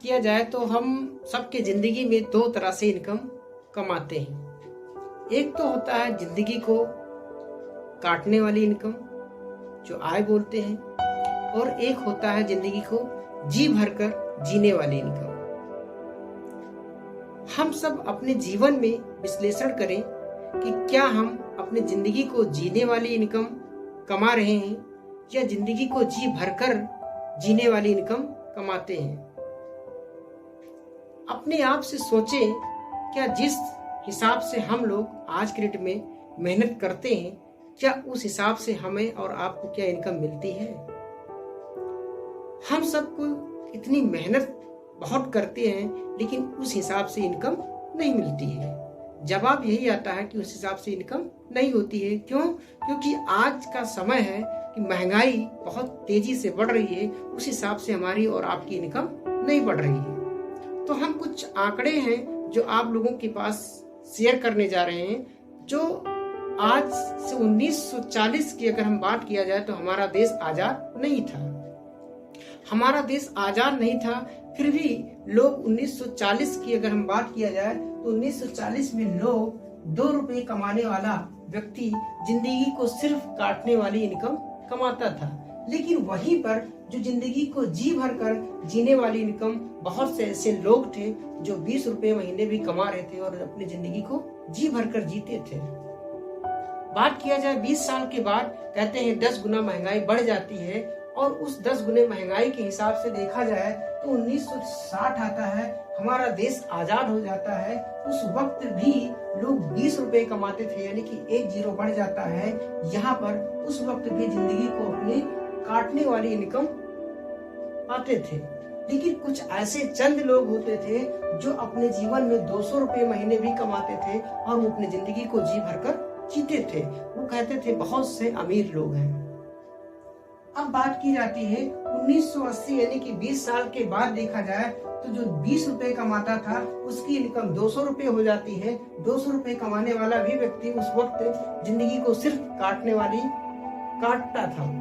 किया जाए तो हम सबके जिंदगी में दो तरह से इनकम कमाते हैं। एक तो होता है जिंदगी को काटने वाली इनकम, जो आय बोलते हैं, और एक होता है जिंदगी को जी भरकर जीने वाली इनकम। हम सब अपने जीवन में विश्लेषण करें कि क्या हम अपने जिंदगी को जीने वाली इनकम कमा रहे हैं या जिंदगी को जी भरकर जीने वाली इनकम कमाते हैं। अपने आप से सोचें, क्या जिस हिसाब से हम लोग आज के डेट में मेहनत करते हैं, क्या उस हिसाब से हमें और आपको क्या इनकम मिलती है? हम सबको इतनी मेहनत बहुत करते हैं लेकिन उस हिसाब से इनकम नहीं मिलती है। जवाब यही आता है कि उस हिसाब से इनकम नहीं होती है। क्यों? क्योंकि आज का समय है कि महंगाई बहुत तेजी से बढ़ रही है, उस हिसाब से हमारी और आपकी इनकम नहीं बढ़ रही है। तो हम कुछ आंकड़े हैं जो आप लोगों के पास शेयर करने जा रहे हैं, जो आज से 1940 की अगर हम बात किया जाए तो हमारा देश आजाद नहीं था। हमारा देश आजाद नहीं था, फिर भी लोग 1940 की अगर हम बात किया जाए तो 1940 में लोग 2 रुपए कमाने वाला व्यक्ति जिंदगी को सिर्फ काटने वाली इनकम कमाता था। लेकिन वहीं पर जो जिंदगी को जी भर कर जीने वाली इनकम, बहुत से ऐसे लोग थे जो 20 रुपए महीने भी कमा रहे थे और अपनी जिंदगी को जी भर कर जीते थे। बात किया जाए 20 साल के बाद, कहते हैं 10 गुना महंगाई बढ़ जाती है, और उस 10 गुने महंगाई के हिसाब से देखा जाए तो 1960 आता है, हमारा देश आजाद हो जाता है। उस वक्त भी लोग 20 रुपए कमाते थे, यानी कि 1 जीरो बढ़ जाता है। यहाँ पर उस वक्त भी जिंदगी को अपनी काटने वाली इनकम पाते थे। लेकिन कुछ ऐसे चंद लोग होते थे जो अपने जीवन में 200 रुपए महीने भी कमाते थे और वो अपनी जिंदगी को जी भरकर जीते थे। वो कहते थे बहुत से अमीर लोग हैं। अब बात की जाती है 1980, यानी कि 20 साल के बाद देखा जाए तो जो 20 रुपए कमाता था उसकी इनकम 200 रुपए हो जाती है। 200 रुपए कमाने वाला भी व्यक्ति उस वक्त जिंदगी को सिर्फ काटता था।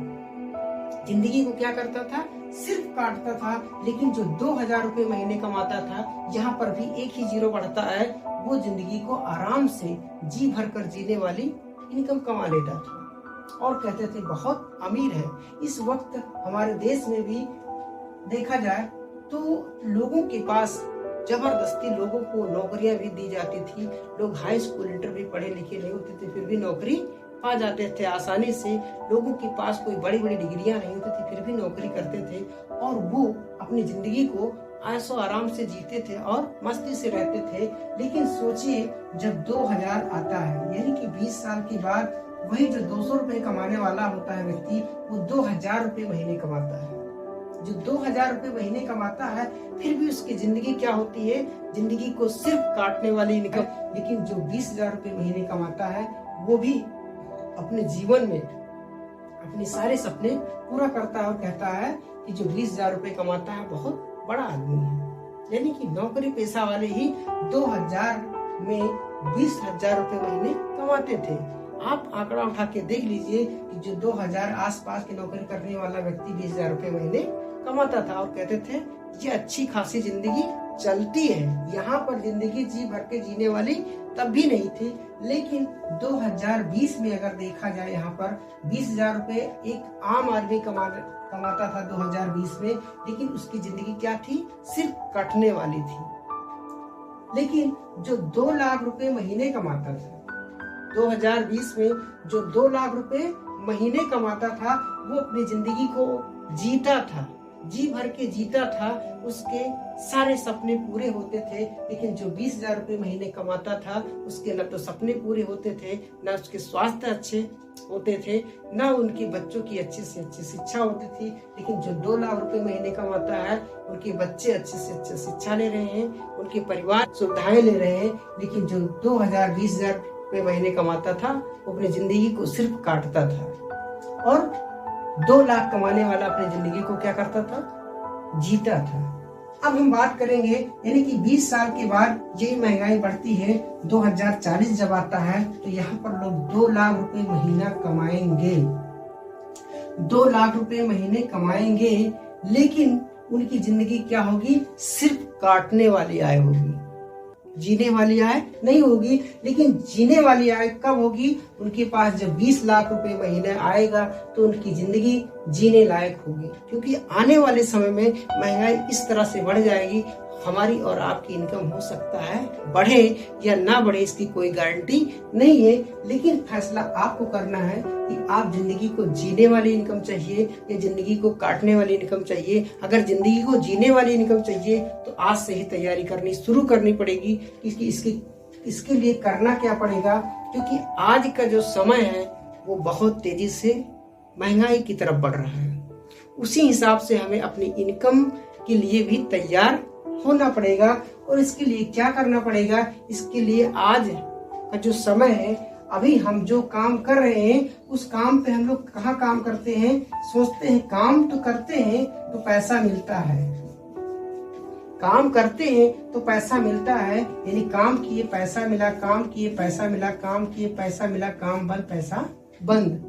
जिंदगी को क्या करता था? सिर्फ काटता था। लेकिन जो 2000 रुपए महीने कमाता था, यहाँ पर भी एक ही जीरो बढ़ता है, वो जिंदगी को आराम से जी भर कर जीने वाली इनकम कमा लेता था और कहते थे बहुत अमीर है। इस वक्त हमारे देश में भी देखा जाए तो लोगों के पास जबरदस्ती लोगों को नौकरियां भी दी जाती थी। लोग हाई स्कूल इंटर भी पढ़े लिखे नहीं होते थे, फिर भी नौकरी पा जाते थे आसानी से। लोगों के पास कोई बड़ी बड़ी डिग्रियां नहीं होती थी, फिर भी नौकरी करते थे और वो अपनी जिंदगी को ऐशो आराम से जीते थे और मस्ती से रहते थे। लेकिन सोचिए, जब 2000 आता है, यानी कि 20 साल के बाद, वही जो 200 रुपए कमाने वाला होता है व्यक्ति, वो 2000 रुपए महीने कमाता है। जो 2000 रुपए महीने कमाता है, फिर भी उसकी जिंदगी क्या होती है? जिंदगी को सिर्फ काटने वाली इनकम। लेकिन जो 20,000 रुपए महीने कमाता है, वो भी अपने जीवन में अपने सारे सपने पूरा करता है और कहता है कि जो 20,000 रुपए कमाता है बहुत बड़ा आदमी है। यानी कि नौकरी पेशा वाले ही 2000 में 20,000 रुपए महीने कमाते थे। आप आंकड़ा उठा के देख लीजिए कि जो 2000 आसपास की नौकरी करने वाला व्यक्ति 20,000 रुपए महीने कमाता था और कहते थे ये अच्छी खासी जिंदगी चलती है। यहाँ पर जिंदगी जी भर के जीने वाली तब भी नहीं थी। लेकिन 2020 में अगर देखा जाए, यहाँ पर 20,000 रुपए एक आम आदमी कमाता था 2020 में, लेकिन उसकी जिंदगी क्या थी? सिर्फ कटने वाली थी। लेकिन जो 2 लाख रुपए महीने कमाता था 2020 में, जो 2 लाख रुपए महीने कमाता था, वो अपनी जिंदगी को जीता था, जी भर के जीता था। उसके सारे सपने पूरे होते थे। लेकिन जो 20,000 रुपए महीने कमाता था, उसके न तो सपने पूरे होते थे, न उसके स्वास्थ्य अच्छे होते थे, न उनके बच्चों की अच्छी से अच्छी शिक्षा होती थी। लेकिन जो 2 लाख रुपए महीने कमाता है, उनके बच्चे अच्छे से अच्छी शिक्षा ले रहे हैं, उनके परिवार सुविधाएं ले रहे हैं। लेकिन जो 20,000 रुपए महीने कमाता था, वो अपनी जिंदगी को सिर्फ काटता था। और 2 लाख कमाने वाला अपनी जिंदगी को क्या करता था? जीता था। अब हम बात करेंगे, यानी कि 20 साल के बाद ये महंगाई बढ़ती है। 2040 जब आता है तो यहाँ पर लोग 2 लाख रुपए महीना कमाएंगे, 2 लाख रुपए महीने कमाएंगे। लेकिन उनकी जिंदगी क्या होगी, सिर्फ काटने वाली आय होगी, जीने वाली आय नहीं होगी। लेकिन जीने वाली आय कब होगी, उनके पास जब 20 लाख रुपए महीने आएगा तो उनकी जिंदगी जीने लायक होगी। क्योंकि आने वाले समय में महंगाई इस तरह से बढ़ जाएगी, हमारी और आपकी इनकम हो सकता है बढ़े या ना बढ़े, इसकी कोई गारंटी नहीं है। लेकिन फैसला आपको करना है कि आप जिंदगी को जीने वाली इनकम चाहिए या जिंदगी को काटने वाली इनकम चाहिए। अगर जिंदगी को जीने वाली इनकम चाहिए तो आज से ही तैयारी करनी शुरू करनी पड़ेगी। इसके लिए करना क्या पड़ेगा, क्योंकि आज का जो समय है वो बहुत तेजी से महंगाई की तरफ बढ़ रहा है। उसी हिसाब से हमें अपनी इनकम के लिए भी तैयार होना पड़ेगा। और इसके लिए क्या करना पड़ेगा, इसके लिए आज का जो समय है, अभी हम जो काम कर रहे हैं उस काम पे हम लोग कहाँ काम करते हैं, सोचते हैं काम तो करते हैं तो पैसा मिलता है, काम करते हैं तो पैसा मिलता है, यानी काम किए पैसा मिला, काम किए पैसा मिला, काम किए पैसा मिला, काम बंद पैसा बंद,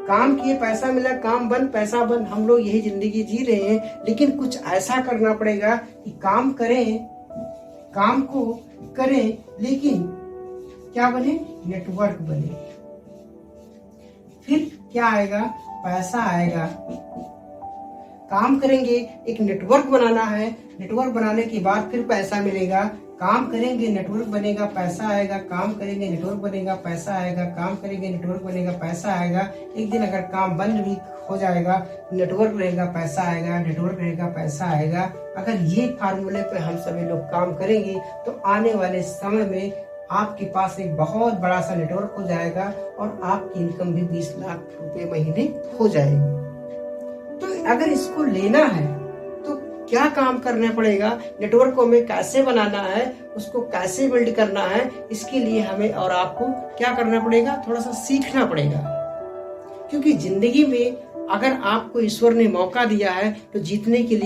काम किए पैसा मिला, काम बंद पैसा बंद। हम लोग यही जिंदगी जी रहे हैं। लेकिन कुछ ऐसा करना पड़ेगा कि काम करें, काम को करें, लेकिन क्या बने, नेटवर्क बने। फिर क्या आएगा, पैसा आएगा। काम करेंगे, एक नेटवर्क बनाना है, नेटवर्क बनाने के बाद फिर पैसा मिलेगा। काम करेंगे, नेटवर्क बनेगा, पैसा आएगा, काम करेंगे, नेटवर्क बनेगा, पैसा आएगा, काम करेंगे, नेटवर्क बनेगा, पैसा आएगा। एक दिन अगर काम बंद भी हो जाएगा, नेटवर्क रहेगा, पैसा आएगा, नेटवर्क रहेगा, पैसा आएगा। अगर ये फार्मूले पे हम सभी लोग काम करेंगे तो आने वाले समय में आपके पास एक बहुत बड़ा सा नेटवर्क हो जाएगा और आपकी इनकम भी 20 लाख रुपए महीने हो जाएगी। तो अगर इसको लेना है तो क्या काम करना पड़ेगा, नेटवर्क को हमें कैसे बनाना है, उसको कैसे बिल्ड करना है, इसके लिए हमें और आपको क्या करना पड़ेगा, थोड़ा सा सीखना पड़ेगा। क्योंकि जिंदगी में अगर आपको ईश्वर ने मौका दिया है तो जीतने के लिए